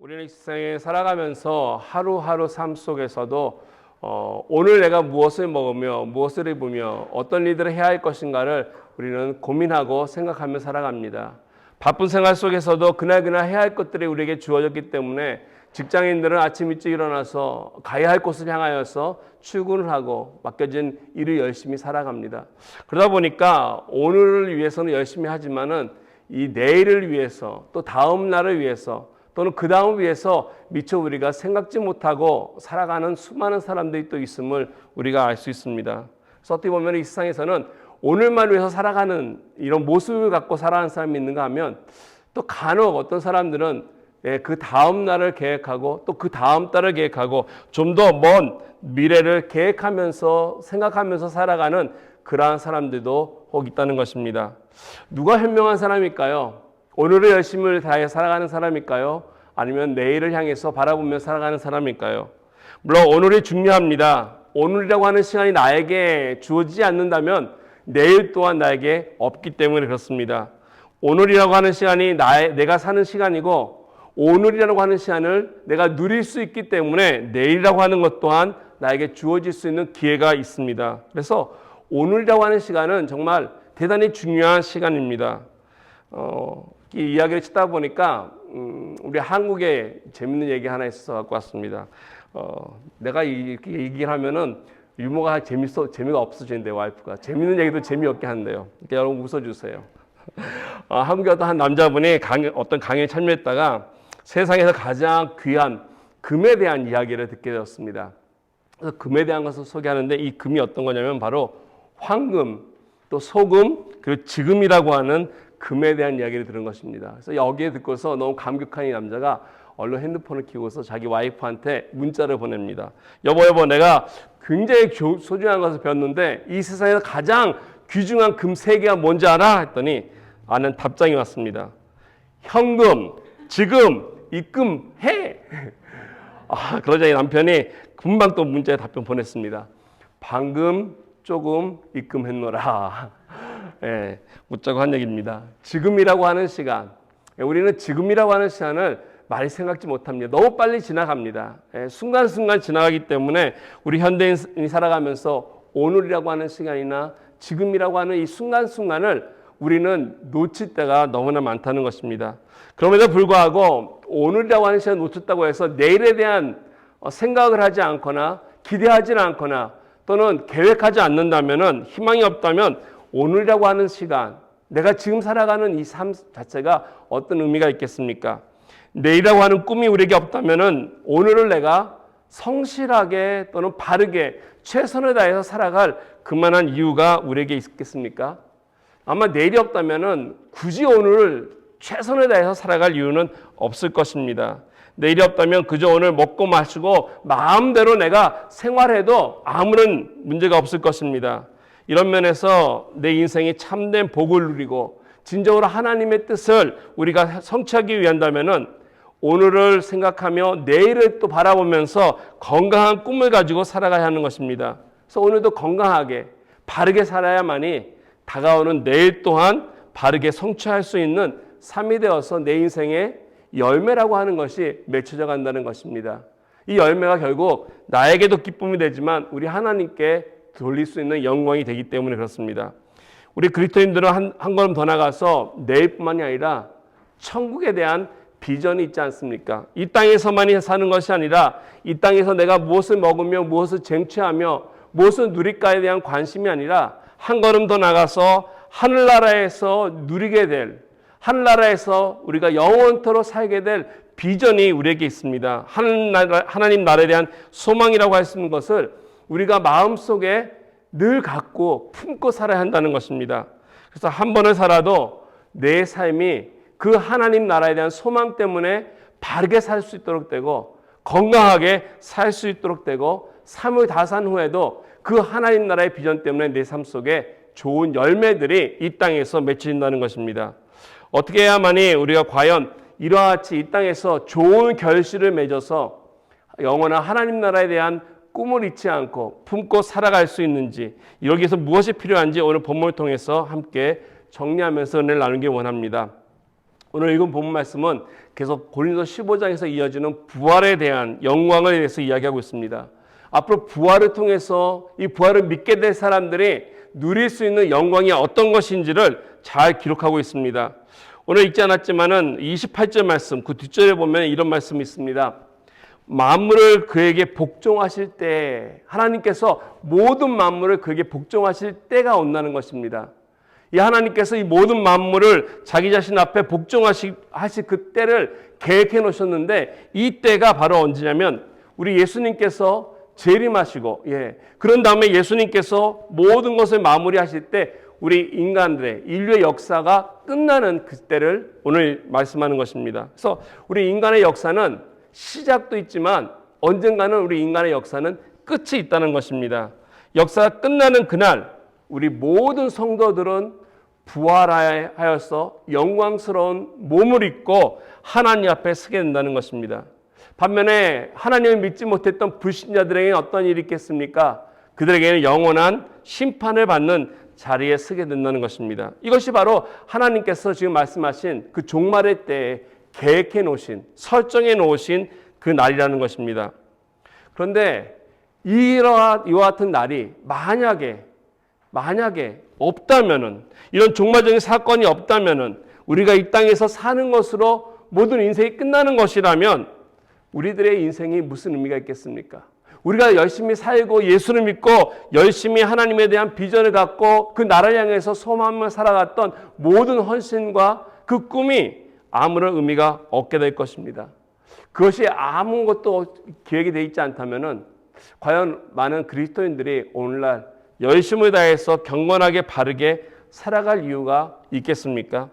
우리는 이 세상에 살아가면서 하루하루 삶 속에서도 오늘 내가 무엇을 먹으며 무엇을 입으며 어떤 일들을 해야 할 것인가를 우리는 고민하고 생각하며 살아갑니다. 바쁜 생활 속에서도 그날그날 해야 할 것들이 우리에게 주어졌기 때문에 직장인들은 아침 일찍 일어나서 가야 할 곳을 향하여서 출근을 하고 맡겨진 일을 열심히 살아갑니다. 그러다 보니까 오늘을 위해서는 열심히 하지만은 이 내일을 위해서 또 다음 날을 위해서 또는 그 다음 위해서 미처 우리가 생각지 못하고 살아가는 수많은 사람들이 또 있음을 우리가 알 수 있습니다. 그래서 어떻게 보면 이 세상에서는 오늘만 위해서 살아가는 이런 모습을 갖고 살아가는 사람이 있는가 하면 또 간혹 어떤 사람들은 그 다음 날을 계획하고 또 그 다음 달을 계획하고 좀 더 먼 미래를 계획하면서 생각하면서 살아가는 그러한 사람들도 혹 있다는 것입니다. 누가 현명한 사람일까요? 오늘을 열심히 다해 살아가는 사람일까요? 아니면 내일을 향해서 바라보며 살아가는 사람일까요? 물론 오늘이 중요합니다. 오늘이라고 하는 시간이 나에게 주어지지 않는다면 내일 또한 나에게 없기 때문에 그렇습니다. 오늘이라고 하는 시간이 내가 사는 시간이고 오늘이라고 하는 시간을 내가 누릴 수 있기 때문에 내일이라고 하는 것 또한 나에게 주어질 수 있는 기회가 있습니다. 그래서 오늘이라고 하는 시간은 정말 대단히 중요한 시간입니다. 이 이야기를 듣다 보니까 우리 한국에 재밌는 얘기 하나 있어서 갖고 왔습니다. 내가 이렇게 얘기를 하면은 유머가 재미가 없어지는데 와이프가 재밌는 얘기도 재미없게 한대요. 그러니까 여러분 웃어주세요. 한국의 어떤 한 남자분이 어떤 강의에 참여했다가 세상에서 가장 귀한 금에 대한 이야기를 듣게 되었습니다. 그래서 금에 대한 것을 소개하는데 이 금이 어떤 거냐면 바로 황금, 또 소금, 그리고 지금이라고 하는 금에 대한 이야기를 들은 것입니다. 그래서 여기에 듣고서 너무 감격한 이 남자가 얼른 핸드폰을 켜고서 자기 와이프한테 문자를 보냅니다. 여보, 내가 굉장히 소중한 것을 배웠는데 이 세상에서 가장 귀중한 금 3개가 뭔지 알아? 했더니 아는 답장이 왔습니다. 현금, 지금, 입금, 해! 그러자 이 남편이 금방 또 문자에 답변 보냈습니다. 방금 조금 입금했노라. 웃자고 한 얘기입니다. 지금이라고 하는 시간, 우리는 지금이라고 하는 시간을 많이 생각지 못합니다. 너무 빨리 지나갑니다. 순간순간 지나가기 때문에 우리 현대인이 살아가면서 오늘이라고 하는 시간이나 지금이라고 하는 이 순간순간을 우리는 놓칠 때가 너무나 많다는 것입니다. 그럼에도 불구하고 오늘이라고 하는 시간을 놓쳤다고 해서 내일에 대한 생각을 하지 않거나 기대하지는 않거나 또는 계획하지 않는다면 희망이 없다면 오늘이라고 하는 시간, 내가 지금 살아가는 이 삶 자체가 어떤 의미가 있겠습니까? 내일이라고 하는 꿈이 우리에게 없다면 오늘을 내가 성실하게 또는 바르게 최선을 다해서 살아갈 그만한 이유가 우리에게 있겠습니까? 아마 내일이 없다면 굳이 오늘을 최선을 다해서 살아갈 이유는 없을 것입니다. 내일이 없다면 그저 오늘 먹고 마시고 마음대로 내가 생활해도 아무런 문제가 없을 것입니다. 이런 면에서 내 인생이 참된 복을 누리고 진정으로 하나님의 뜻을 우리가 성취하기 위한다면은 오늘을 생각하며 내일을 또 바라보면서 건강한 꿈을 가지고 살아가야 하는 것입니다. 그래서 오늘도 건강하게 바르게 살아야만이 다가오는 내일 또한 바르게 성취할 수 있는 삶이 되어서 내 인생의 열매라고 하는 것이 맺혀져 간다는 것입니다. 이 열매가 결국 나에게도 기쁨이 되지만 우리 하나님께 돌릴 수 있는 영광이 되기 때문에 그렇습니다. 우리 그리스도인들은 한 걸음 더 나가서 내일뿐만이 아니라 천국에 대한 비전이 있지 않습니까? 이 땅에서만이 사는 것이 아니라 이 땅에서 내가 무엇을 먹으며 무엇을 쟁취하며 무엇을 누릴까에 대한 관심이 아니라 한 걸음 더 나가서 하늘나라에서 누리게 될, 하늘나라에서 우리가 영원토록 살게 될 비전이 우리에게 있습니다. 하나님 나라에 대한 소망이라고 할 수 있는 것을 우리가 마음속에 늘 갖고 품고 살아야 한다는 것입니다. 그래서 한 번을 살아도 내 삶이 그 하나님 나라에 대한 소망 때문에 바르게 살 수 있도록 되고 건강하게 살 수 있도록 되고 삶을 다 산 후에도 그 하나님 나라의 비전 때문에 내 삶 속에 좋은 열매들이 이 땅에서 맺혀진다는 것입니다. 어떻게 해야만이 우리가 과연 이와 같이 이 땅에서 좋은 결실을 맺어서 영원한 하나님 나라에 대한 꿈을 잊지 않고 품고 살아갈 수 있는지, 여기서 무엇이 필요한지 오늘 본문을 통해서 함께 정리하면서 은혜를 나누기 원합니다. 오늘 읽은 본문 말씀은 계속 고린도 15장에서 이어지는 부활에 대한 영광에 대해서 이야기하고 있습니다. 앞으로 부활을 통해서 이 부활을 믿게 될 사람들이 누릴 수 있는 영광이 어떤 것인지를 잘 기록하고 있습니다. 오늘 읽지 않았지만은 28절 말씀, 그 뒷절에 보면 이런 말씀이 있습니다. 만물을 그에게 복종하실 때, 하나님께서 모든 만물을 그에게 복종하실 때가 온다는 것입니다. 이 하나님께서 이 모든 만물을 자기 자신 앞에 복종하실 그 때를 계획해 놓으셨는데, 이 때가 바로 언제냐면 우리 예수님께서 재림하시고, 그런 다음에 예수님께서 모든 것을 마무리하실 때 우리 인간들의 인류의 역사가 끝나는 그때를 오늘 말씀하는 것입니다. 그래서 우리 인간의 역사는 시작도 있지만 언젠가는 우리 인간의 역사는 끝이 있다는 것입니다. 역사가 끝나는 그날 우리 모든 성도들은 부활하여서 영광스러운 몸을 입고 하나님 앞에 서게 된다는 것입니다. 반면에 하나님을 믿지 못했던 불신자들에게는 어떤 일이 있겠습니까? 그들에게는 영원한 심판을 받는 자리에 서게 된다는 것입니다. 이것이 바로 하나님께서 지금 말씀하신 그 종말의 때에 계획해 놓으신, 설정해 놓으신 그 날이라는 것입니다. 그런데 이와 같은 날이 만약에 없다면은, 이런 종말적인 사건이 없다면은, 우리가 이 땅에서 사는 것으로 모든 인생이 끝나는 것이라면 우리들의 인생이 무슨 의미가 있겠습니까? 우리가 열심히 살고 예수를 믿고 열심히 하나님에 대한 비전을 갖고 그 나라를 향해서 소망을 살아갔던 모든 헌신과 그 꿈이 아무런 의미가 없게 될 것입니다. 그것이 아무것도 기획이 되어 있지 않다면은 과연 많은 그리스도인들이 오늘날 열심을 다해서 경건하게 바르게 살아갈 이유가 있겠습니까?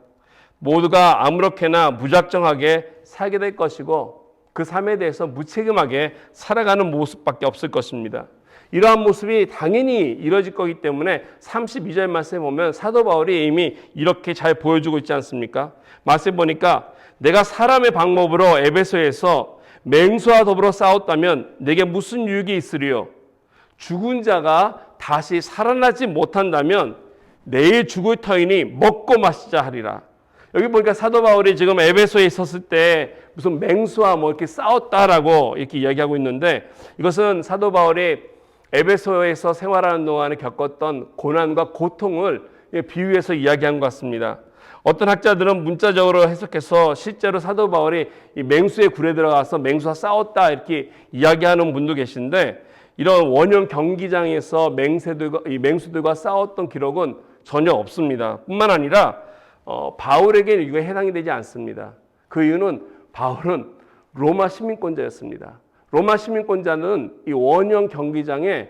모두가 아무렇게나 무작정하게 살게 될 것이고 그 삶에 대해서 무책임하게 살아가는 모습밖에 없을 것입니다. 이러한 모습이 당연히 이루어질 거기 때문에 32절 말씀에 보면 사도 바울이 이미 이렇게 잘 보여주고 있지 않습니까? 말씀 보니까 내가 사람의 방법으로 에베소에서 맹수와 더불어 싸웠다면 내게 무슨 유익이 있으리요? 죽은 자가 다시 살아나지 못한다면 내일 죽을 터이니 먹고 마시자 하리라. 여기 보니까 사도 바울이 지금 에베소에 있었을 때 무슨 맹수와 이렇게 싸웠다라고 이렇게 이야기하고 있는데, 이것은 사도 바울이 에베소에서 생활하는 동안에 겪었던 고난과 고통을 비유해서 이야기한 것 같습니다. 어떤 학자들은 문자적으로 해석해서 실제로 사도 바울이 이 맹수의 굴에 들어가서 맹수와 싸웠다 이렇게 이야기하는 분도 계신데, 이런 원형 경기장에서 맹수들과 싸웠던 기록은 전혀 없습니다. 뿐만 아니라 바울에게는 이거 해당이 되지 않습니다. 그 이유는 바울은 로마 시민권자였습니다. 로마 시민권자는 이 원형 경기장에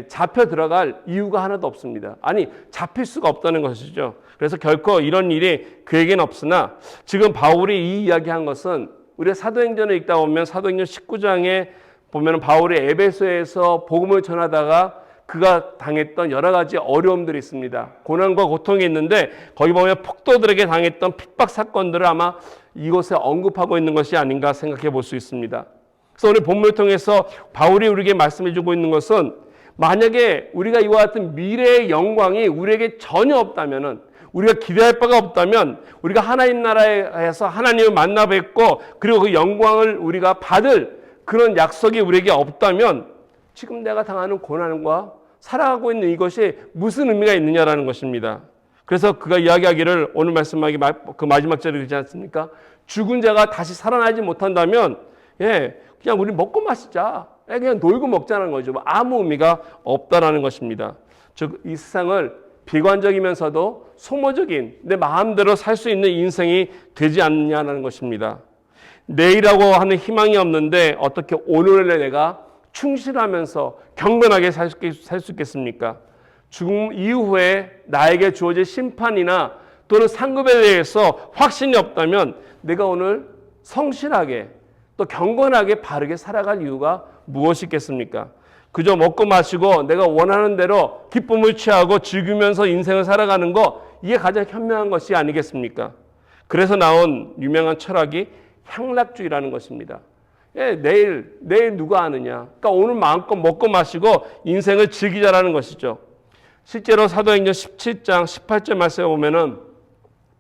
잡혀 들어갈 이유가 하나도 없습니다. 아니, 잡힐 수가 없다는 것이죠. 그래서 결코 이런 일이 그에게는 없으나, 지금 바울이 이 이야기한 것은 우리가 사도행전을 읽다 보면 사도행전 19장에 보면 바울이 에베소에서 복음을 전하다가 그가 당했던 여러 가지 어려움들이 있습니다. 고난과 고통이 있는데 거기 보면 폭도들에게 당했던 핍박 사건들을 아마 이곳에 언급하고 있는 것이 아닌가 생각해 볼 수 있습니다. 그래서 오늘 본문을 통해서 바울이 우리에게 말씀해 주고 있는 것은, 만약에 우리가 이와 같은 미래의 영광이 우리에게 전혀 없다면은, 우리가 기대할 바가 없다면, 우리가 하나님 나라에서 하나님을 만나 뵙고 그리고 그 영광을 우리가 받을 그런 약속이 우리에게 없다면 지금 내가 당하는 고난과 살아가고 있는 이것이 무슨 의미가 있느냐라는 것입니다. 그래서 그가 이야기하기를, 오늘 말씀하기 그 마지막 절에 그러지 않습니까? 죽은 자가 다시 살아나지 못한다면 그냥 우리 먹고 마시자, 그냥 놀고 먹자는 거죠. 아무 의미가 없다라는 것입니다. 즉 이 세상을 비관적이면서도 소모적인 내 마음대로 살 수 있는 인생이 되지 않느냐는 것입니다. 내일이라고 하는 희망이 없는데 어떻게 오늘에 내가 충실하면서 경건하게 살 수 있겠습니까? 죽음 이후에 나에게 주어질 심판이나 또는 상급에 대해서 확신이 없다면 내가 오늘 성실하게 또 경건하게 바르게 살아갈 이유가 무엇이 있겠습니까? 그저 먹고 마시고 내가 원하는 대로 기쁨을 취하고 즐기면서 인생을 살아가는 거, 이게 가장 현명한 것이 아니겠습니까? 그래서 나온 유명한 철학이 향락주의라는 것입니다. 내일 누가 아느냐. 그러니까 오늘 마음껏 먹고 마시고 인생을 즐기자라는 것이죠. 실제로 사도행전 17장 18절 말씀에 보면은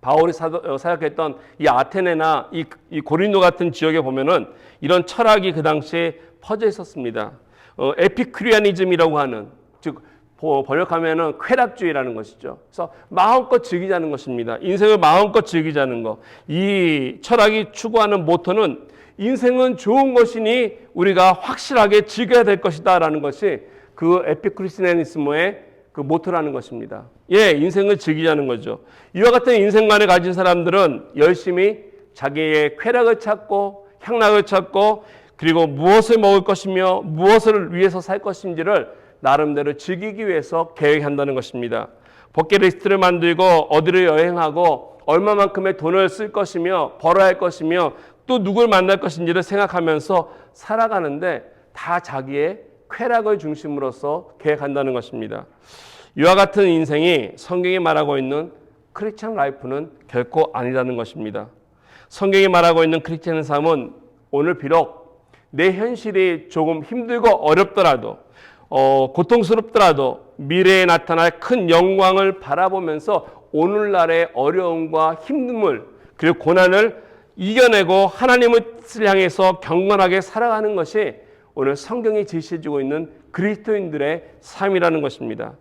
바울이 사역했던 이 아테네나 이 고린도 같은 지역에 보면은 이런 철학이 그 당시에 퍼져 있었습니다. 에피큐리아니즘이라고 하는, 즉 번역하면은 쾌락주의라는 것이죠. 그래서 마음껏 즐기자는 것입니다. 인생을 마음껏 즐기자는 것. 이 철학이 추구하는 모토는 인생은 좋은 것이니 우리가 확실하게 즐겨야 될 것이다라는 것이 그 에피큐리아니즘의 그 모토라는 것입니다. 예, 인생을 즐기자는 거죠. 이와 같은 인생관을 가진 사람들은 열심히 자기의 쾌락을 찾고 향락을 찾고 그리고 무엇을 먹을 것이며 무엇을 위해서 살 것인지를 나름대로 즐기기 위해서 계획한다는 것입니다. 버킷리스트를 만들고 어디를 여행하고 얼마만큼의 돈을 쓸 것이며 벌어야 할 것이며 또 누굴 만날 것인지를 생각하면서 살아가는데 다 자기의 쾌락을 중심으로서 계획한다는 것입니다. 이와 같은 인생이 성경이 말하고 있는 크리스찬 라이프는 결코 아니라는 것입니다. 성경이 말하고 있는 크리스찬 삶은 오늘 비록 내 현실이 조금 힘들고 어렵더라도 고통스럽더라도 미래에 나타날 큰 영광을 바라보면서 오늘날의 어려움과 힘듦을 그리고 고난을 이겨내고 하나님을 향해서 경건하게 살아가는 것이 오늘 성경이 제시해주고 있는 그리스도인들의 삶이라는 것입니다.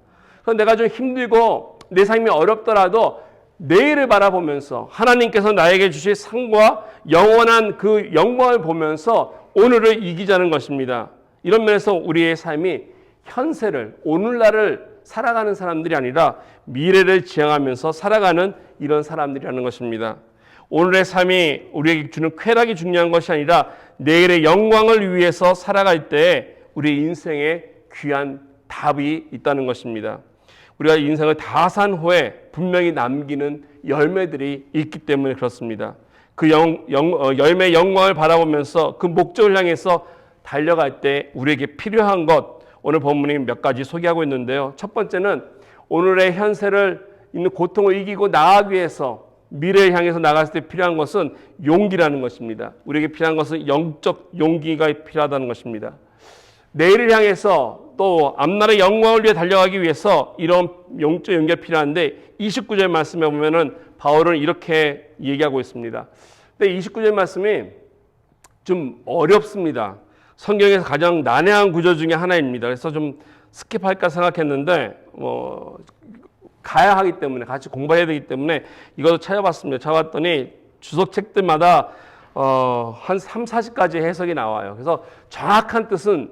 그래서 내가 좀 힘들고 내 삶이 어렵더라도 내일을 바라보면서 하나님께서 나에게 주실 상과 영원한 그 영광을 보면서 오늘을 이기자는 것입니다. 이런 면에서 우리의 삶이 현세를, 오늘날을 살아가는 사람들이 아니라 미래를 지향하면서 살아가는 이런 사람들이라는 것입니다. 오늘의 삶이 우리에게 주는 쾌락이 중요한 것이 아니라 내일의 영광을 위해서 살아갈 때 우리 인생에 귀한 답이 있다는 것입니다. 우리가 인생을 다 산 후에 분명히 남기는 열매들이 있기 때문에 그렇습니다. 그 열매의 영광을 바라보면서 그 목적을 향해서 달려갈 때 우리에게 필요한 것, 오늘 본문이 몇 가지 소개하고 있는데요. 첫 번째는 오늘의 현세를 있는 고통을 이기고 나아가기 위해서 미래를 향해서 나갔을 때 필요한 것은 용기라는 것입니다. 우리에게 필요한 것은 영적 용기가 필요하다는 것입니다. 내일을 향해서 또 앞날의 영광을 위해 달려가기 위해서 이런 영적 용기가 필요한데 29절 말씀에 보면은 바울은 이렇게 얘기하고 있습니다. 근데 29절 말씀이 좀 어렵습니다. 성경에서 가장 난해한 구절 중에 하나입니다. 그래서 좀 스킵할까 생각했는데 가야 하기 때문에 같이 공부해야 되기 때문에 이것도 찾아봤습니다. 찾아봤더니 주석책들마다 한 3, 40가지 해석이 나와요. 그래서 정확한 뜻은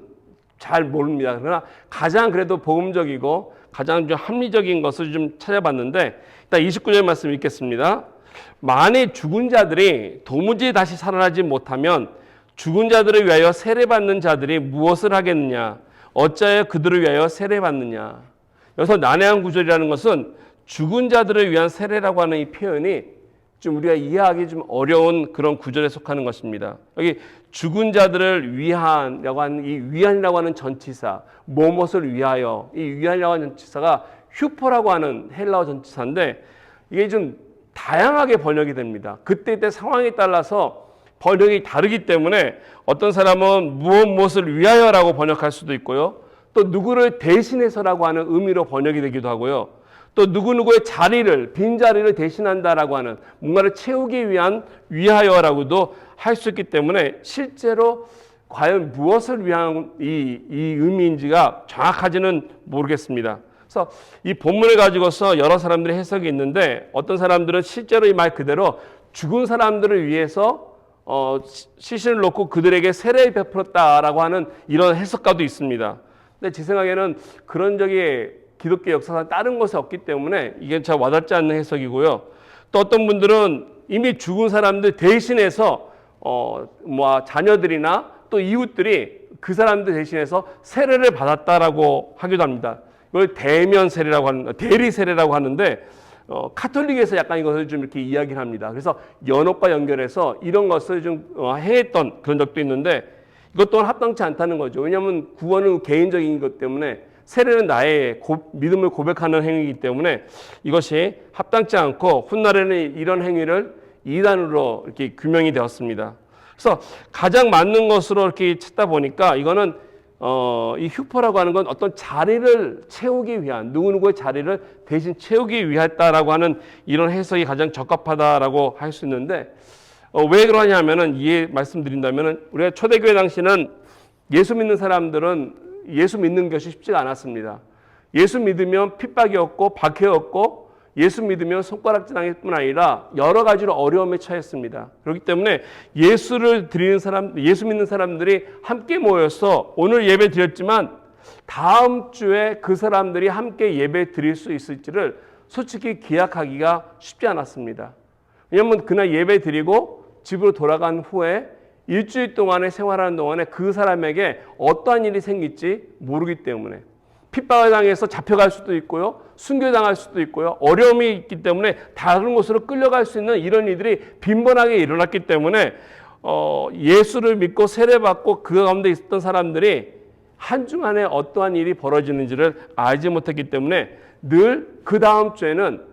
잘 모릅니다. 그러나 가장 그래도 복음적이고 가장 좀 합리적인 것을 좀 찾아봤는데 일단 29절 말씀 읽겠습니다. 만일 죽은 자들이 도무지 다시 살아나지 못하면 죽은 자들을 위하여 세례받는 자들이 무엇을 하겠느냐? 어찌하여 그들을 위하여 세례받느냐? 여기서 난해한 구절이라는 것은 죽은 자들을 위한 세례라고 하는 이 표현이 좀 우리가 이해하기 좀 어려운 그런 구절에 속하는 것입니다. 여기 죽은 자들을 위한이라고 하는 이 위한이라고 하는 전치사, 무엇을 위하여, 이 위한이라고 하는 전치사가 휴포라고 하는 헬라어 전치사인데 이게 좀 다양하게 번역이 됩니다. 그때 상황에 따라서 번역이 다르기 때문에 어떤 사람은 무엇을 위하여라고 번역할 수도 있고요. 또 누구를 대신해서라고 하는 의미로 번역이 되기도 하고요. 또 누구누구의 자리를, 빈자리를 대신한다라고 하는 뭔가를 채우기 위한 위하여라고도 할 수 있기 때문에 실제로 과연 무엇을 위한 이 의미인지가 정확하지는 모르겠습니다. 그래서 이 본문을 가지고서 여러 사람들의 해석이 있는데 어떤 사람들은 실제로 이 말 그대로 죽은 사람들을 위해서 시신을 놓고 그들에게 세례를 베풀었다라고 하는 이런 해석가도 있습니다. 근데 제 생각에는 그런 적이 기독교 역사상 다른 것이 없기 때문에 이게 잘 와닿지 않는 해석이고요. 또 어떤 분들은 이미 죽은 사람들 대신해서 자녀들이나 또 이웃들이 그 사람들 대신해서 세례를 받았다라고 하기도 합니다. 이걸 대면 세례라고 하는, 대리 세례라고 하는데 카톨릭에서 약간 이것을 좀 이렇게 이야기를 합니다. 그래서 연옥과 연결해서 이런 것을 좀 행했던 그런 적도 있는데 이것 또한 합당치 않다는 거죠. 왜냐하면 구원은 개인적인 것 때문에 세례는 나의 믿음을 고백하는 행위이기 때문에 이것이 합당치 않고 훗날에는 이런 행위를 이단으로 이렇게 규명이 되었습니다. 그래서 가장 맞는 것으로 이렇게 찾다 보니까 이거는 이 흉포라고 하는 건 어떤 자리를 채우기 위한, 누구누구의 자리를 대신 채우기 위했다라고 하는 이런 해석이 가장 적합하다라고 할 수 있는데, 왜 그러냐면은, 말씀드린다면은, 우리가 초대교회 당시는 예수 믿는 사람들은 예수 믿는 것이 쉽지가 않았습니다. 예수 믿으면 핍박이었고, 박해였고, 예수 믿으면 손가락질당일 뿐 아니라 여러 가지로 어려움에 처했습니다. 그렇기 때문에 예수를 드리는 사람, 예수 믿는 사람들이 함께 모여서 오늘 예배 드렸지만 다음 주에 그 사람들이 함께 예배 드릴 수 있을지를 솔직히 기약하기가 쉽지 않았습니다. 왜냐하면 그날 예배 드리고 집으로 돌아간 후에 일주일 동안의 생활하는 동안에 그 사람에게 어떠한 일이 생길지 모르기 때문에 핍박을 당해서 잡혀갈 수도 있고요, 순교당할 수도 있고요, 어려움이 있기 때문에 다른 곳으로 끌려갈 수 있는 이런 일들이 빈번하게 일어났기 때문에 예수를 믿고 세례받고 그 가운데 있었던 사람들이 한 주간에 어떠한 일이 벌어지는지를 알지 못했기 때문에 늘 그 다음 주에는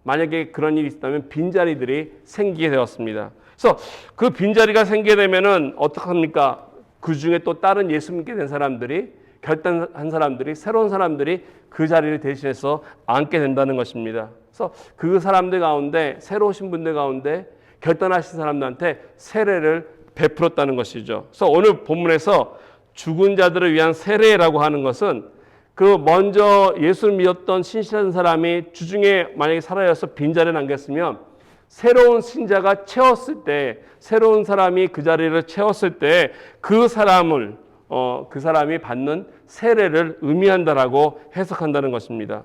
만약에 그런 일이 있었다면 빈자리들이 생기게 되었습니다. 그래서 그 빈자리가 생기게 되면은 어떡합니까? 그 중에 또 다른 예수 믿게 된 사람들이, 결단한 사람들이, 새로운 사람들이 그 자리를 대신해서 앉게 된다는 것입니다. 그래서 그 사람들 가운데, 새로 오신 분들 가운데 결단하신 사람들한테 세례를 베풀었다는 것이죠. 그래서 오늘 본문에서 죽은 자들을 위한 세례라고 하는 것은 그 먼저 예수를 믿었던 신실한 사람이 주중에 만약에 살아여서 빈자리를 남겼으면 새로운 신자가 채웠을 때, 새로운 사람이 그 자리를 채웠을 때 그 사람이 받는 세례를 의미한다라고 해석한다는 것입니다.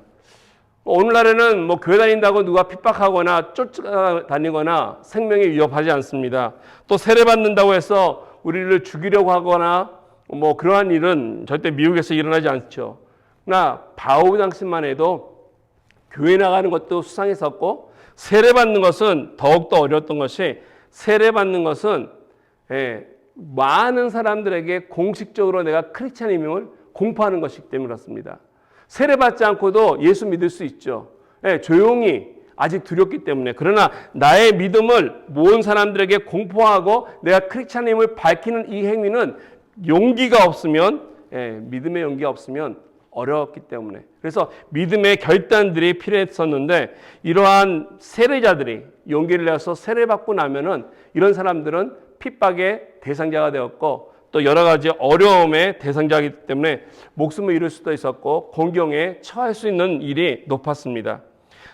오늘날에는 뭐 교회 다닌다고 누가 핍박하거나 쫓아다니거나 생명이 위협하지 않습니다. 또 세례 받는다고 해서 우리를 죽이려고 하거나 뭐 그러한 일은 절대 미국에서 일어나지 않죠. 그러나 바울 당시만 해도 교회 나가는 것도 수상했었고, 세례 받는 것은 더욱더 어려웠던 것이, 세례 받는 것은 많은 사람들에게 공식적으로 내가 크리스찬임을 공포하는 것이기 때문에 그렇습니다. 세례받지 않고도 예수 믿을 수 있죠. 조용히, 아직 두렵기 때문에. 그러나 나의 믿음을 모은 사람들에게 공포하고 내가 크리스찬임을 밝히는 이 행위는 용기가 없으면, 믿음의 용기가 없으면 어려웠기 때문에. 그래서 믿음의 결단들이 필요했었는데, 이러한 세례자들이 용기를 내서 세례받고 나면은 이런 사람들은 핍박의 대상자가 되었고 또 여러 가지 어려움의 대상자이기 때문에 목숨을 잃을 수도 있었고 공경에 처할 수 있는 일이 높았습니다.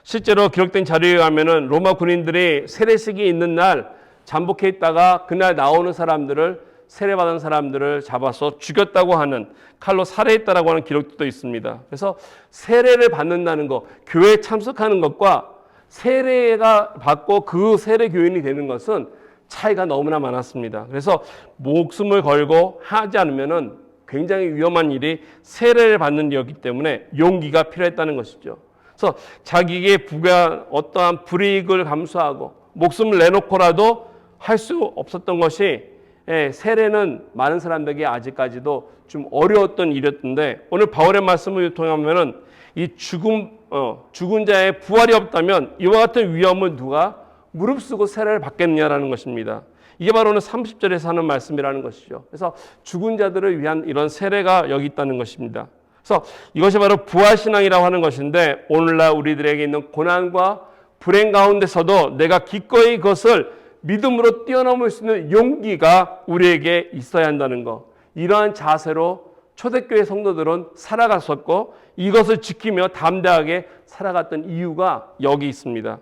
실제로 기록된 자료에 의하면은 로마 군인들이 세례식이 있는 날 잠복해 있다가 그날 나오는 사람들을, 세례받은 사람들을 잡아서 죽였다고 하는, 칼로 살해했다라고 하는 기록도 있습니다. 그래서 세례를 받는다는 것, 교회에 참석하는 것과 세례가 받고 그 세례 교인이 되는 것은 차이가 너무나 많았습니다. 그래서 목숨을 걸고 하지 않으면은 굉장히 위험한 일이 세례를 받는 일이었기 때문에 용기가 필요했다는 것이죠. 그래서 자기에게 부과한 어떠한 불이익을 감수하고 목숨을 내놓고라도 할 수 없었던 것이, 세례는 많은 사람들에게 아직까지도 좀 어려웠던 일이었는데, 오늘 바울의 말씀을 통하면은 이 죽은 자의 부활이 없다면 이와 같은 위험을 누가 무릅쓰고 세례를 받겠느냐라는 것입니다. 이게 바로 오늘 30절에서 하는 말씀이라는 것이죠. 그래서 죽은 자들을 위한 이런 세례가 여기 있다는 것입니다. 그래서 이것이 바로 부활신앙이라고 하는 것인데, 오늘날 우리들에게 있는 고난과 불행 가운데서도 내가 기꺼이 그것을 믿음으로 뛰어넘을 수 있는 용기가 우리에게 있어야 한다는 것, 이러한 자세로 초대교회 성도들은 살아갔었고 이것을 지키며 담대하게 살아갔던 이유가 여기 있습니다.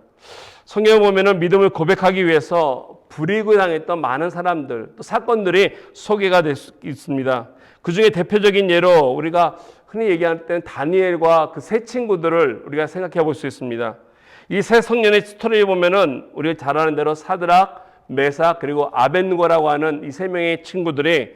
성경에 보면은 믿음을 고백하기 위해서 불이익을 당했던 많은 사람들, 또 사건들이 소개가 될 수 있습니다. 그 중에 대표적인 예로 우리가 흔히 얘기할 때는 다니엘과 그 세 친구들을 우리가 생각해 볼 수 있습니다. 이 세 성년의 스토리를 보면은 우리가 잘 아는 대로 사드락, 메삭, 그리고 아벳느고라고 하는 이 세 명의 친구들이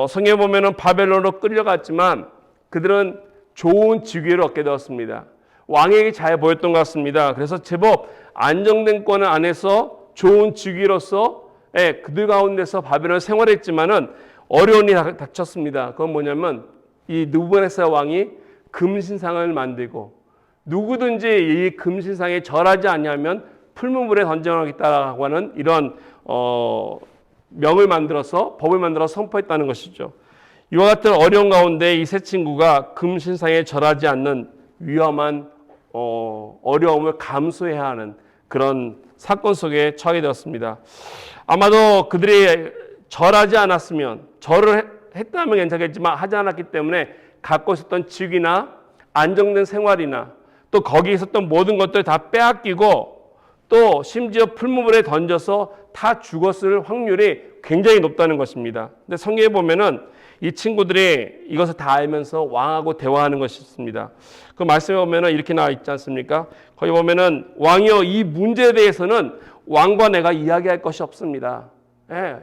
성경에 보면은 바벨론으로 끌려갔지만 그들은 좋은 직위를 얻게 되었습니다. 왕에게 잘 보였던 것 같습니다. 그래서 제법 안정된 권 안에서 좋은 직위로서 그들 가운데서 바벨론을 생활했지만은 어려운 일이 닥쳤습니다. 그건 뭐냐면 이 느부갓네살 왕이 금신상을 만들고 누구든지 이 금신상에 절하지 않냐면 풀무불에 던져놓겠다라고 하는 이런 명을 만들어서, 법을 만들어 선포했다는 것이죠. 이와 같은 어려운 가운데 이 세 친구가 금신상에 절하지 않는 위험한 어려움을 감수해야 하는 그런 사건 속에 처하게 되었습니다. 아마도 그들이 절하지 않았으면, 절을 했다면 괜찮겠지만 하지 않았기 때문에 갖고 있었던 직위나 안정된 생활이나 또 거기 있었던 모든 것들을 다 빼앗기고 또 심지어 풀무불에 던져서 다 죽었을 확률이 굉장히 높다는 것입니다. 근데 성경에 보면은 이 친구들이 이것을 다 알면서 왕하고 대화하는 것이 있습니다. 그 말씀에 보면은 이렇게 나와 있지 않습니까? 거기 보면은 왕이여, 이 문제에 대해서는 왕과 내가 이야기할 것이 없습니다. 예,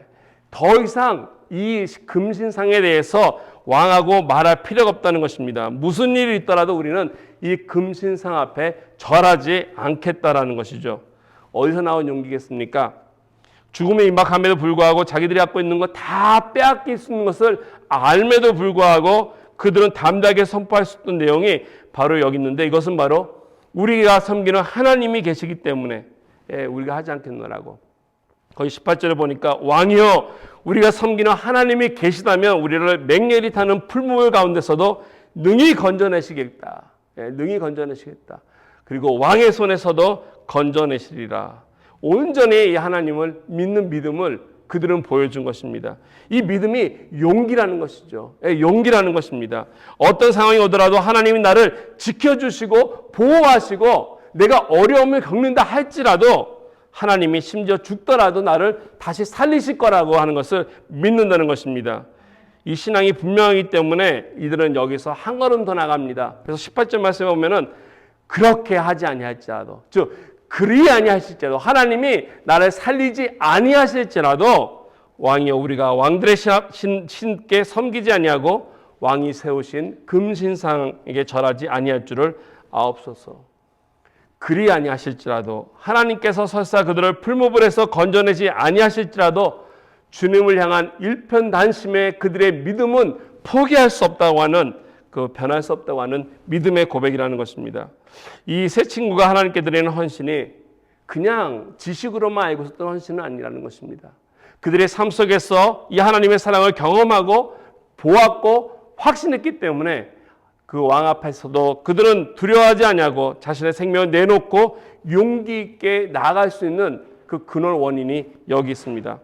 더 이상 이 금신상에 대해서 왕하고 말할 필요가 없다는 것입니다. 무슨 일이 있더라도 우리는 이 금신상 앞에 절하지 않겠다라는 것이죠. 어디서 나온 용기겠습니까? 죽음에 임박함에도 불구하고 자기들이 갖고 있는 것 다 빼앗길 수 있는 것을 알매도 불구하고 그들은 담대하게 선포할 수 있던 내용이 바로 여기 있는데, 이것은 바로 우리가 섬기는 하나님이 계시기 때문에 우리가 하지 않겠노라고. 거기 18절에 보니까 왕이여, 우리가 섬기는 하나님이 계시다면 우리를 맹렬히 타는 풀무불 가운데서도 능히 건져내시겠다. 능히 건져내시겠다. 그리고 왕의 손에서도 건져내시리라. 온전히 이 하나님을 믿는 믿음을 그들은 보여준 것입니다. 이 믿음이 용기라는 것이죠. 용기라는 것입니다. 어떤 상황이 오더라도 하나님이 나를 지켜주시고 보호하시고 내가 어려움을 겪는다 할지라도 하나님이 심지어 죽더라도 나를 다시 살리실 거라고 하는 것을 믿는다는 것입니다. 이 신앙이 분명하기 때문에 이들은 여기서 한 걸음 더 나갑니다. 그래서 18절 말씀에 보면은 그렇게 하지 아니할지라도, 즉 그리 아니하실지라도, 하나님이 나를 살리지 아니하실지라도 왕이여, 우리가 왕들의 신께 섬기지 아니하고 왕이 세우신 금신상에게 절하지 아니할 줄을 아옵소서. 그리 아니하실지라도, 하나님께서 설사 그들을 풀무불에서 건져내지 아니하실지라도 주님을 향한 일편단심의 그들의 믿음은 포기할 수 없다고 하는, 그 변할 수 없다고 하는 믿음의 고백이라는 것입니다. 이 세 친구가 하나님께 드리는 헌신이 그냥 지식으로만 알고 있었던 헌신은 아니라는 것입니다. 그들의 삶 속에서 이 하나님의 사랑을 경험하고 보았고 확신했기 때문에 그 왕 앞에서도 그들은 두려워하지 아니하고 자신의 생명을 내놓고 용기 있게 나아갈 수 있는 그 근원 원인이 여기 있습니다.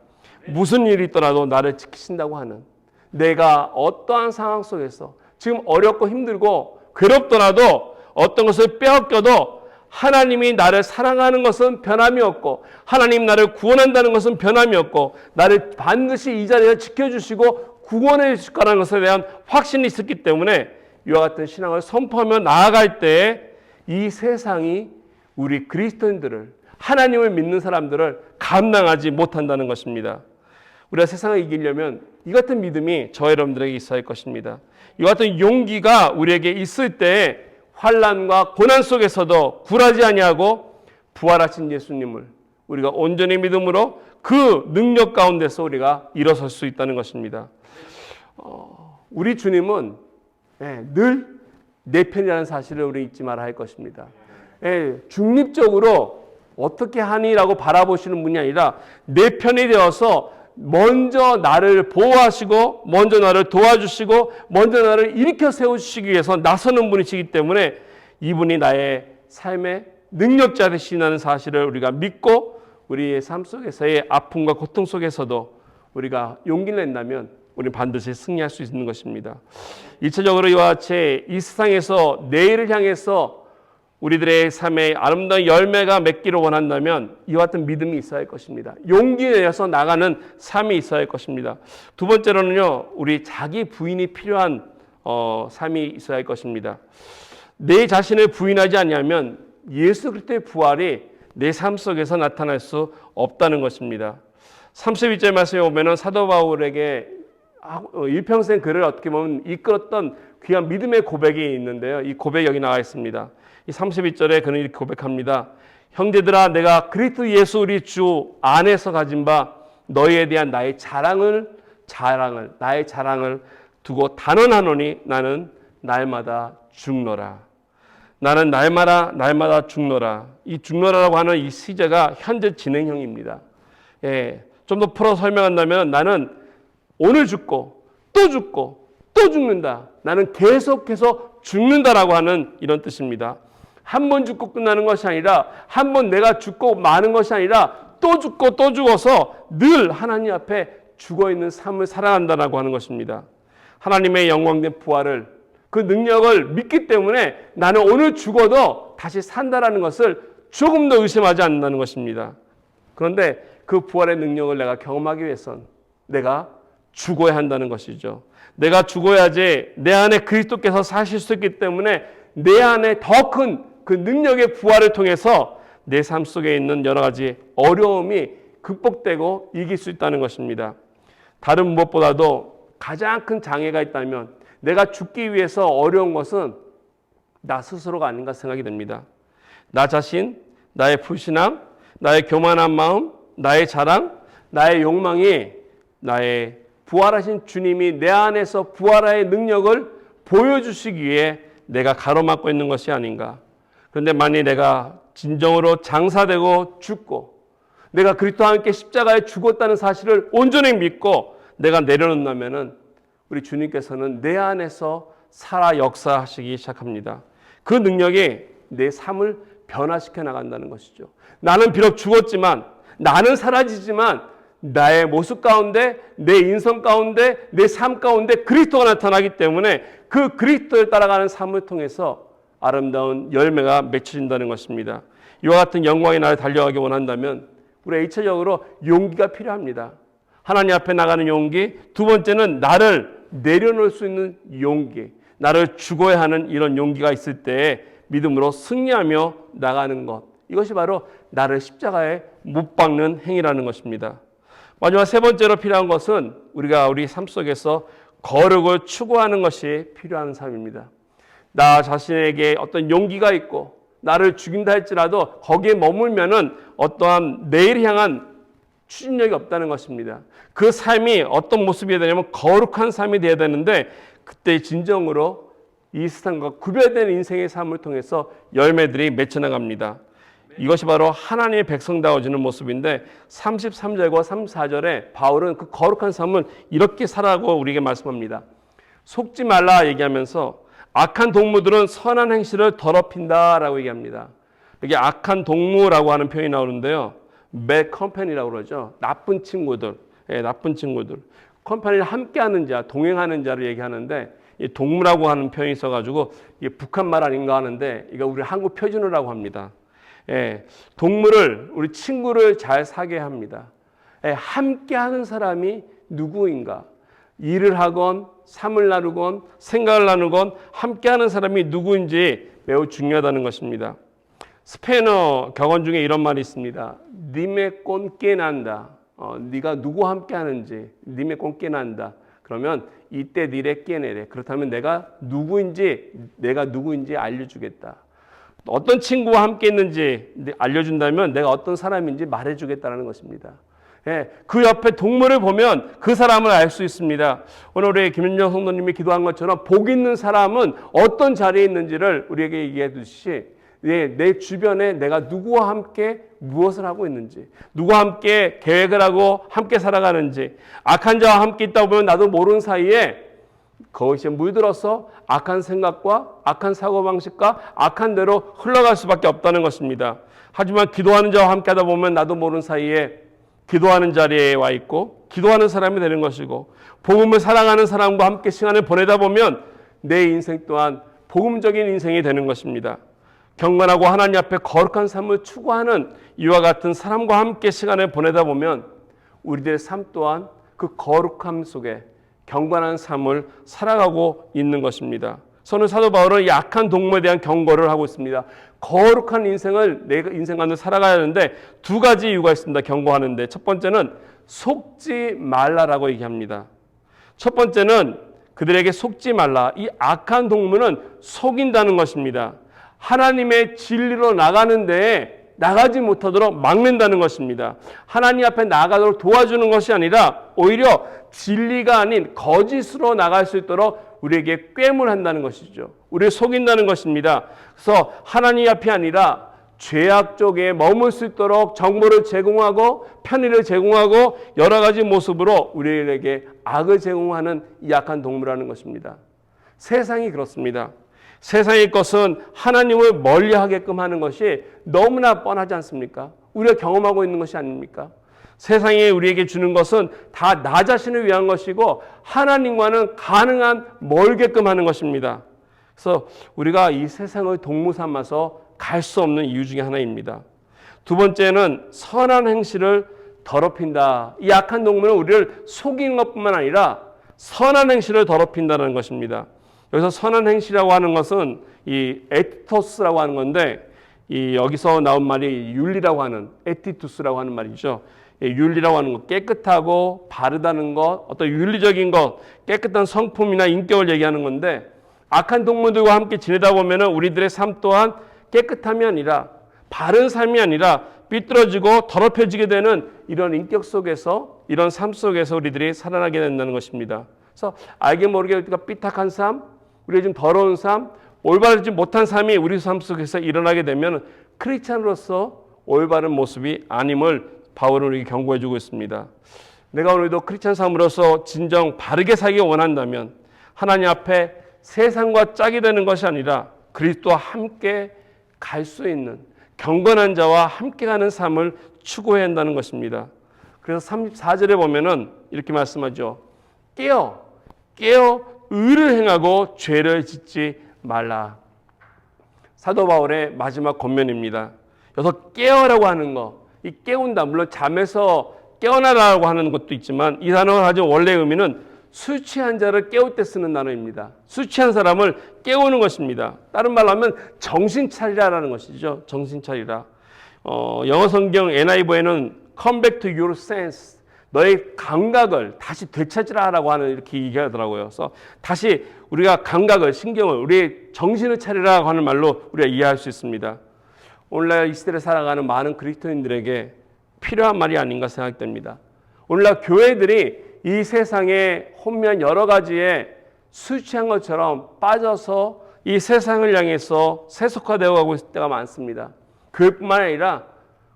무슨 일이 있더라도 나를 지키신다고 하는, 내가 어떠한 상황 속에서 지금 어렵고 힘들고 괴롭더라도 어떤 것을 빼앗겨도 하나님이 나를 사랑하는 것은 변함이 없고 하나님 나를 구원한다는 것은 변함이 없고 나를 반드시 이 자리에서 지켜주시고 구원해 주실 거라는 것에 대한 확신이 있었기 때문에 이와 같은 신앙을 선포하며 나아갈 때 이 세상이 우리 그리스도인들을, 하나님을 믿는 사람들을 감당하지 못한다는 것입니다. 우리가 세상을 이기려면 이 같은 믿음이 저와 여러분들에게 있어야 할 것입니다. 이 같은 용기가 우리에게 있을 때 환난과 고난 속에서도 굴하지 아니하고 부활하신 예수님을 우리가 온전히 믿음으로 그 능력 가운데서 우리가 일어설 수 있다는 것입니다. 우리 주님은 늘 내 편이라는 사실을 우리 잊지 말아야 할 것입니다. 중립적으로 어떻게 하니라고 바라보시는 분이 아니라 내 편이 되어서 먼저 나를 보호하시고 먼저 나를 도와주시고 먼저 나를 일으켜 세우시기 위해서 나서는 분이시기 때문에 이분이 나의 삶의 능력자 되시는 사실을 우리가 믿고 우리의 삶 속에서의 아픔과 고통 속에서도 우리가 용기를 낸다면 우리는 반드시 승리할 수 있는 것입니다. 일차적으로 이와 같이 이 세상에서 내일을 향해서 우리들의 삶의 아름다운 열매가 맺기를 원한다면 이와 같은 믿음이 있어야 할 것입니다. 용기 내서 나가는 삶이 있어야 할 것입니다. 두 번째로는요, 우리 자기 부인이 필요한 삶이 있어야 할 것입니다. 내 자신을 부인하지 않으면 예수 그리스도의 부활이 내 삶 속에서 나타날 수 없다는 것입니다. 32절 말씀에 보면 사도 바울에게 일평생 그를 어떻게 보면 이끌었던 귀한 믿음의 고백이 있는데요. 이 고백이 여기 나와 있습니다. 이 32절에 그는 이렇게 고백합니다. 형제들아, 내가 그리스도 예수 우리 주 안에서 가진 바 너희에 대한 나의 자랑을 두고 단언하노니 나는 날마다 죽노라. 나는 날마다 죽노라. 이 죽노라라고 하는 이 시제가 현재 진행형입니다. 좀 더 풀어 설명한다면 나는 오늘 죽고 또 죽고 또 죽는다. 나는 계속해서 죽는다라고 하는 이런 뜻입니다. 한 번 죽고 끝나는 것이 아니라 한 번 내가 죽고 마는 것이 아니라 또 죽고 또 죽어서 늘 하나님 앞에 죽어있는 삶을 살아간다라고 하는 것입니다. 하나님의 영광된 부활을 그 능력을 믿기 때문에 나는 오늘 죽어도 다시 산다라는 것을 조금 더 의심하지 않는다는 것입니다. 그런데 그 부활의 능력을 내가 경험하기 위해선 내가 죽어야 한다는 것이죠. 내가 죽어야지 내 안에 그리스도께서 사실 수 있기 때문에 내 안에 더 큰 그 능력의 부활을 통해서 내 삶 속에 있는 여러 가지 어려움이 극복되고 이길 수 있다는 것입니다. 다른 무엇보다도 가장 큰 장애가 있다면 내가 죽기 위해서 어려운 것은 나 스스로가 아닌가 생각이 듭니다. 나 자신, 나의 불신앙, 나의 교만한 마음, 나의 자랑, 나의 욕망이 나의 부활하신 주님이 내 안에서 부활의 능력을 보여주시기 위해 내가 가로막고 있는 것이 아닌가. 그런데 만일 내가 진정으로 장사되고 죽고 내가 그리스도와 함께 십자가에 죽었다는 사실을 온전히 믿고 내가 내려놓는다면 우리 주님께서는 내 안에서 살아 역사하시기 시작합니다. 그 능력이 내 삶을 변화시켜 나간다는 것이죠. 나는 비록 죽었지만 나는 사라지지만 나의 모습 가운데 내 인성 가운데 내 삶 가운데 그리스도가 나타나기 때문에 그 그리스도를 따라가는 삶을 통해서 아름다운 열매가 맺혀진다는 것입니다. 이와 같은 영광의 날에 달려가기 원한다면 우리 일차적으로 용기가 필요합니다. 하나님 앞에 나가는 용기, 두 번째는 나를 내려놓을 수 있는 용기, 나를 죽어야 하는 이런 용기가 있을 때 믿음으로 승리하며 나가는 것, 이것이 바로 나를 십자가에 못 박는 행위라는 것입니다. 마지막 세 번째로 필요한 것은 우리가 우리 삶 속에서 거룩을 추구하는 것이 필요한 삶입니다. 나 자신에게 어떤 용기가 있고 나를 죽인다 할지라도 거기에 머물면은 어떠한 내일 향한 추진력이 없다는 것입니다. 그 삶이 어떤 모습이 되냐면 거룩한 삶이 되어야 되는데 그때 진정으로 이 세상과 구별되는 인생의 삶을 통해서 열매들이 맺혀나갑니다. 이것이 바로 하나님의 백성다워지는 모습인데 33절과 34절에 바울은 그 거룩한 삶을 이렇게 살아라고 우리에게 말씀합니다. 속지 말라 얘기하면서 악한 동무들은 선한 행실을 더럽힌다라고 얘기합니다. 여기 악한 동무라고 하는 표현이 나오는데요. bad company라고 그러죠. 나쁜 친구들, 나쁜 친구들. 컴퍼니를 함께하는 자, 동행하는 자를 얘기하는데 이 동무라고 하는 표현이 있어가지고 이게 북한 말 아닌가 하는데 이거 우리 한국 표준어라고 합니다. 동무를 우리 친구를 잘 사게 합니다. 함께하는 사람이 누구인가? 일을 하건 삶을 나누건 생각을 나누건 함께하는 사람이 누구인지 매우 중요하다는 것입니다. 스페인어 격언 중에 이런 말이 있습니다. Dime con quién anda. 네가 누구와 함께하는지 Dime con quién anda. 그러면 이때 diré quién eres. 그렇다면 내가 누구인지 알려주겠다. 어떤 친구와 함께 있는지 알려준다면 내가 어떤 사람인지 말해주겠다는 것입니다. 그 옆에 동물을 보면 그 사람을 알 수 있습니다. 오늘 우리 김윤정 성도님이 기도한 것처럼 복 있는 사람은 어떤 자리에 있는지를 우리에게 얘기해 주시지 내 주변에 내가 누구와 함께 무엇을 하고 있는지 누구와 함께 계획을 하고 함께 살아가는지 악한 자와 함께 있다 보면 나도 모르는 사이에 거기에 물들어서 악한 생각과 악한 사고방식과 악한 대로 흘러갈 수밖에 없다는 것입니다. 하지만 기도하는 자와 함께 하다 보면 나도 모르는 사이에 기도하는 자리에 와 있고 기도하는 사람이 되는 것이고 복음을 사랑하는 사람과 함께 시간을 보내다 보면 내 인생 또한 복음적인 인생이 되는 것입니다. 경건하고 하나님 앞에 거룩한 삶을 추구하는 이와 같은 사람과 함께 시간을 보내다 보면 우리들의 삶 또한 그 거룩함 속에 경건한 삶을 살아가고 있는 것입니다. 저는 사도 바울은 이 악한 동물에 대한 경고를 하고 있습니다. 거룩한 인생을 내 인생 가운데 살아가야 하는데 두 가지 이유가 있습니다. 경고하는데 첫 번째는 속지 말라라고 얘기합니다. 첫 번째는 그들에게 속지 말라. 이 악한 동물은 속인다는 것입니다. 하나님의 진리로 나가는데 나가지 못하도록 막는다는 것입니다. 하나님 앞에 나가도록 도와주는 것이 아니라 오히려 진리가 아닌 거짓으로 나갈 수 있도록 우리에게 꾀물한다는 것이죠. 우리를 속인다는 것입니다. 그래서 하나님 앞이 아니라 죄악 쪽에 머물 수 있도록 정보를 제공하고 편의를 제공하고 여러 가지 모습으로 우리에게 악을 제공하는 이 약한 동물이라는 것입니다. 세상이 그렇습니다. 세상의 것은 하나님을 멀리하게끔 하는 것이 너무나 뻔하지 않습니까? 우리가 경험하고 있는 것이 아닙니까? 세상이 우리에게 주는 것은 다 나 자신을 위한 것이고 하나님과는 가능한 멀게끔 하는 것입니다. 그래서 우리가 이 세상을 동무 삼아서 갈 수 없는 이유 중에 하나입니다. 두 번째는 선한 행실을 더럽힌다. 이 약한 동물은 우리를 속이는 것뿐만 아니라 선한 행실을 더럽힌다는 것입니다. 여기서 선한 행실이라고 하는 것은 이 에티토스라고 하는 건데 이 여기서 나온 말이 윤리라고 하는 에티투스라고 하는 말이죠. 윤리라고 하는 것, 깨끗하고 바르다는 것, 어떤 윤리적인 것, 깨끗한 성품이나 인격을 얘기하는 건데 악한 동물들과 함께 지내다 보면은 우리들의 삶 또한 깨끗함이 아니라 바른 삶이 아니라 삐뚤어지고 더럽혀지게 되는 이런 인격 속에서 이런 삶 속에서 우리들이 살아나게 된다는 것입니다. 그래서 알게 모르게 우리가 삐딱한 삶, 우리가 좀 더러운 삶, 올바르지 못한 삶이 우리 삶 속에서 일어나게 되면 크리스찬으로서 올바른 모습이 아님을 바울은 우리에게 경고해 주고 있습니다. 내가 오늘도 크리스찬 삶으로서 진정 바르게 살기 원한다면 하나님 앞에 세상과 짝이 되는 것이 아니라 그리스도와 함께 갈 수 있는 경건한 자와 함께 가는 삶을 추구해야 한다는 것입니다. 그래서 34절에 보면은 이렇게 말씀하죠. 깨어 의를 행하고 죄를 짓지 말라. 사도 바울의 마지막 권면입니다. 여기서 깨어라고 하는 거, 이 깨운다, 물론 잠에서 깨어나라고 하는 것도 있지만 이 단어가 가진 원래 의미는 술 취한 자를 깨울 때 쓰는 단어입니다. 술 취한 사람을 깨우는 것입니다. 다른 말로 하면 정신 차리라라는 것이죠. 정신 차리라. 영어 성경 NIV에는 come back to your sense, 너의 감각을 다시 되찾으라라고 하는 이렇게 얘기하더라고요. 그래서 다시 우리가 감각을, 신경을, 우리의 정신을 차리라고 하는 말로 우리가 이해할 수 있습니다. 오늘날 이 시대를 살아가는 많은 그리스도인들에게 필요한 말이 아닌가 생각됩니다. 오늘날 교회들이 이 세상에 혼미한 여러 가지에 술 취한 것처럼 빠져서 이 세상을 향해서 세속화되어 가고 있을 때가 많습니다. 그뿐만 아니라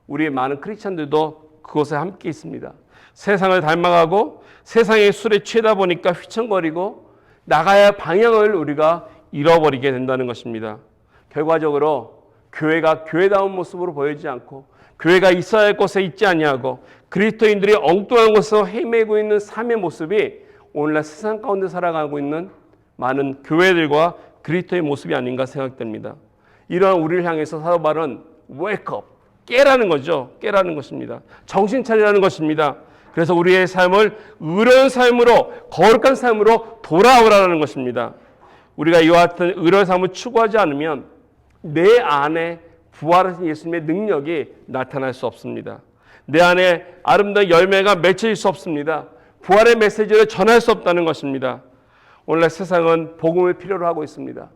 우리 많은 크리스찬들도 그곳에 함께 있습니다. 세상을 닮아가고 세상의 술에 취하다 보니까 휘청거리고 나가야 할 방향을 우리가 잃어버리게 된다는 것입니다. 결과적으로 교회가 교회다운 모습으로 보이지 않고 교회가 있어야 할 곳에 있지 아니하고 그리스도인들이 엉뚱한 곳에서 헤매고 있는 삶의 모습이 오늘날 세상 가운데 살아가고 있는 많은 교회들과 그리스도의 모습이 아닌가 생각됩니다. 이러한 우리를 향해서 사도 바울은 wake up, 깨라는 거죠. 깨라는 것입니다. 정신 차리라는 것입니다. 그래서 우리의 삶을 의로운 삶으로, 거룩한 삶으로 돌아오라는 것입니다. 우리가 이와 같은 의로운 삶을 추구하지 않으면 내 안에 부활하신 예수님의 능력이 나타날 수 없습니다. 내 안에 아름다운 열매가 맺혀질 수 없습니다. 부활의 메시지를 전할 수 없다는 것입니다. 오늘날 세상은 복음을 필요로 하고 있습니다.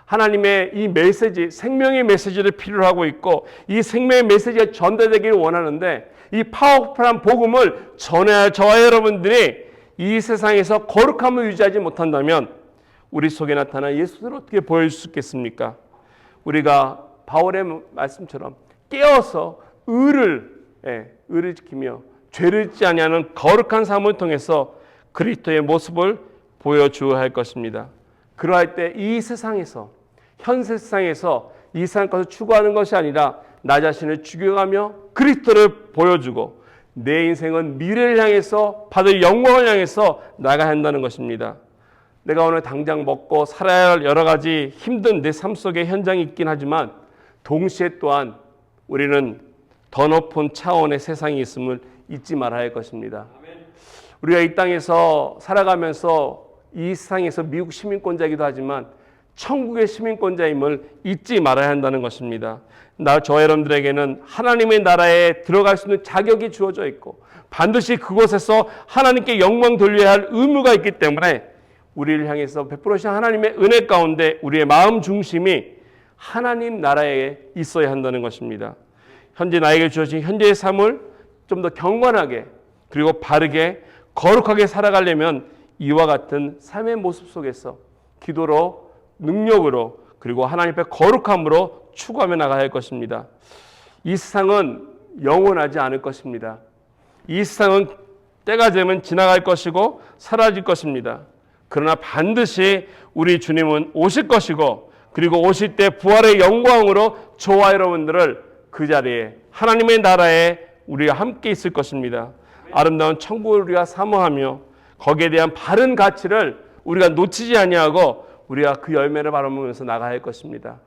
하나님의 이 메시지, 생명의 메시지를 필요로 하고 있고 이 생명의 메시지가 전달되기를 원하는데 이 파워풀한 복음을 전해야 할 저와 여러분들이 이 세상에서 거룩함을 유지하지 못한다면 우리 속에 나타난 예수를 어떻게 보여줄 수 있겠습니까? 우리가 바울의 말씀처럼 깨어서 의를 지키며 죄를 짓지 아니하는 거룩한 삶을 통해서 그리스도의 모습을 보여주어야 할 것입니다. 그러할 때 이 세상에서, 현세 세상에서 이 세상 것을 추구하는 것이 아니라 나 자신을 죽여가며 그리스도를 보여주고 내 인생은 미래를 향해서 받을 영광을 향해서 나가야 한다는 것입니다. 내가 오늘 당장 먹고 살아야 할 여러 가지 힘든 내 삶 속에 현장이 있긴 하지만 동시에 또한 우리는 더 높은 차원의 세상이 있음을 잊지 말아야 할 것입니다. 우리가 이 땅에서 살아가면서 이 세상에서 미국 시민권자이기도 하지만 천국의 시민권자임을 잊지 말아야 한다는 것입니다. 저 여러분들에게는 하나님의 나라에 들어갈 수 있는 자격이 주어져 있고 반드시 그곳에서 하나님께 영광 돌려야 할 의무가 있기 때문에 우리를 향해서 베풀으신 하나님의 은혜 가운데 우리의 마음 중심이 하나님 나라에 있어야 한다는 것입니다. 현재 나에게 주어진 현재의 삶을 좀 더 경건하게 그리고 바르게 거룩하게 살아가려면 이와 같은 삶의 모습 속에서 기도로 능력으로 그리고 하나님 앞에 거룩함으로 추구하며 나가야 할 것입니다. 이 세상은 영원하지 않을 것입니다. 이 세상은 때가 되면 지나갈 것이고 사라질 것입니다. 그러나 반드시 우리 주님은 오실 것이고, 그리고 오실 때 부활의 영광으로 저와 여러분들을 그 자리에 하나님의 나라에 우리가 함께 있을 것입니다. 아름다운 천국을 우리가 사모하며 거기에 대한 바른 가치를 우리가 놓치지 아니하고 우리가 그 열매를 바라보면서 나가야 할 것입니다.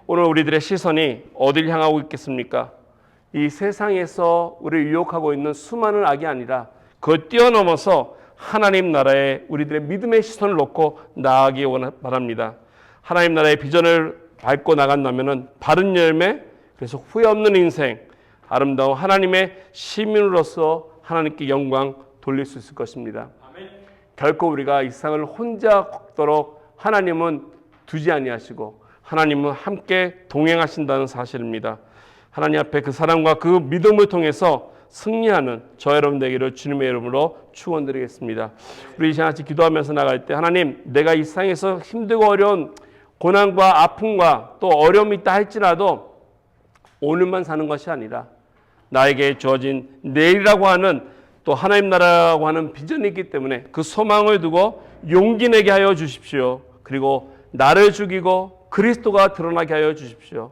오늘 우리들의 시선이 어디를 향하고 있겠습니까? 이 세상에서 우리를 유혹하고 있는 수많은 악이 아니라 그걸 뛰어넘어서 하나님 나라에 우리들의 믿음의 시선을 놓고 나아가기 바랍니다. 하나님 나라의 비전을 밟고 나간다면 바른 열매, 그래서 후회 없는 인생, 아름다운 하나님의 시민으로서 하나님께 영광 돌릴 수 있을 것입니다. 아멘. 결코 우리가 이 세상을 혼자 걷도록 하나님은 두지 아니하시고 하나님은 함께 동행하신다는 사실입니다. 하나님 앞에 그 사랑과 그 믿음을 통해서 승리하는 저 여러분 되기를 주님의 이름으로 축원드리겠습니다. 우리 이 시간 같이 기도하면서 나갈 때, 하나님, 내가 이 세상에서 힘들고 어려운 고난과 아픔과 또 어려움이 있다 할지라도 오늘만 사는 것이 아니라 나에게 주어진 내일이라고 하는 또 하나님 나라라고 하는 비전이 있기 때문에 그 소망을 두고 용기 내게 하여 주십시오. 그리고 나를 죽이고 그리스도가 드러나게 하여 주십시오.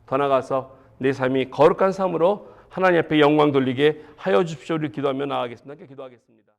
더 나아가서 내 삶이 거룩한 삶으로 하나님 앞에 영광 돌리게 하여 주십시오. 우리 기도하며 나아가겠습니다. 기도하겠습니다.